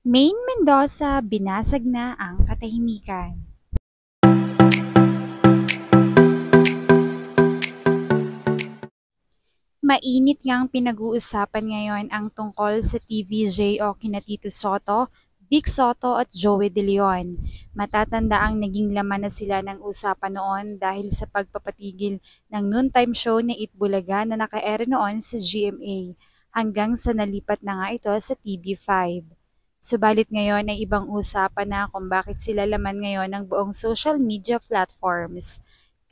Maine Mendoza, binasag na ang katahimikan. Mainit ngang pinag-uusapan ngayon ang tungkol sa TVJ o kina Tito Soto, Vic Soto at Joey De Leon. Matatanda ang naging laman na sila ng usapan noon dahil sa pagpapatigil ng noontime show ni Eat Bulaga na naka-air noon sa GMA hanggang sa nalipat na nga ito sa TV5. Subalit ngayon ay ibang usapan na kung bakit sila laman ngayon ng buong social media platforms.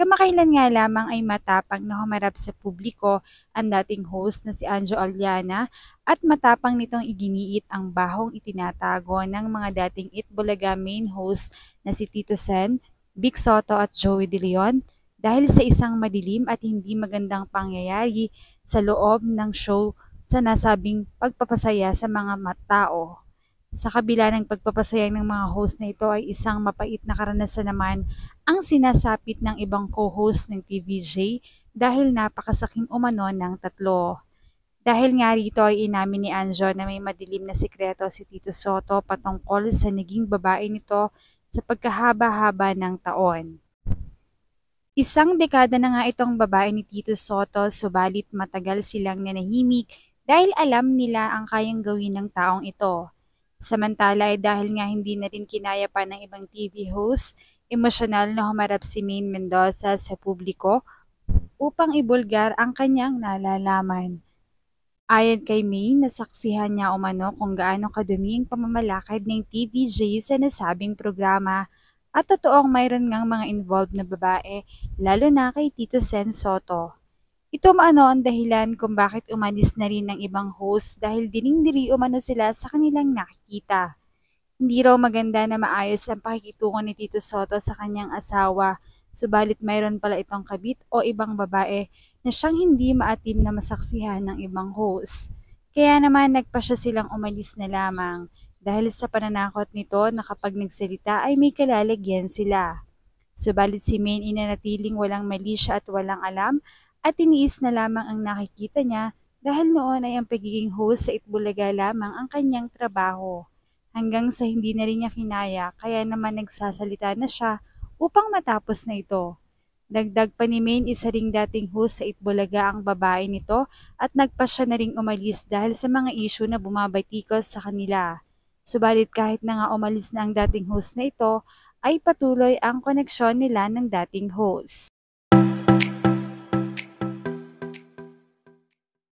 Kamakailan nga lamang ay matapang na humarap sa publiko ang dating host na si Anjo Aliana at matapang nitong iginiit ang bahong itinatago ng mga dating Itbulaga main host na si Tito Sen, Vic Soto at Joey De Leon dahil sa isang madilim at hindi magandang pangyayari sa loob ng show sa nasabing pagpapasaya sa mga tao. Sa kabila ng pagpapasaya ng mga host na ito ay isang mapait na karanasan naman ang sinasapit ng ibang co-host ng TVJ dahil napakasakim umano ng tatlo. Dahil nga rito ay inamin ni Anjo na may madilim na sikreto si Tito Soto patungkol sa naging babae nito sa pagkahaba-haba ng taon. Isang dekada na nga itong babae ni Tito Soto subalit matagal silang nanahimik dahil alam nila ang kayang gawin ng taong ito. Samantala ay dahil nga hindi na rin kinaya pa ng ibang TV host, emosyonal na humarap si Maine Mendoza sa publiko upang ibulgar ang kanyang nalalaman. Ayon kay Maine, nasaksihan niya umano kung gaano kadumi ang pamamalakad ng TVJ sa nasabing programa at totoong mayroon ngang mga involved na babae, lalo na kay Tito Sen Soto. Ito maano ang dahilan kung bakit umalis na rin ng ibang host dahil dinindiri umano sila sa kanilang nakikita. Hindi raw maganda na maayos ang pakikitungo ni Tito Soto sa kanyang asawa, subalit mayroon pala itong kabit o ibang babae na siyang hindi maatim na masaksihan ng ibang host. Kaya naman nagpasya silang umalis na lamang dahil sa pananakot nito na kapag nagsalita ay may kalalagyan sila. Subalit si Maine inanatiling walang mali siya at walang alam at tiniis na lamang ang nakikita niya dahil noon ay ang pagiging host sa Itbulaga lamang ang kanyang trabaho. Hanggang sa hindi na rin niya kinaya kaya naman nagsasalita na siya upang matapos na ito. Dagdag pa ni Maine, isa ring dating host sa Itbulaga ang babae nito at nagpasya na ring umalis dahil sa mga issue na bumabatikos sa kanila. Subalit kahit na nga umalis na ang dating host na ito, ay patuloy ang koneksyon nila ng dating host.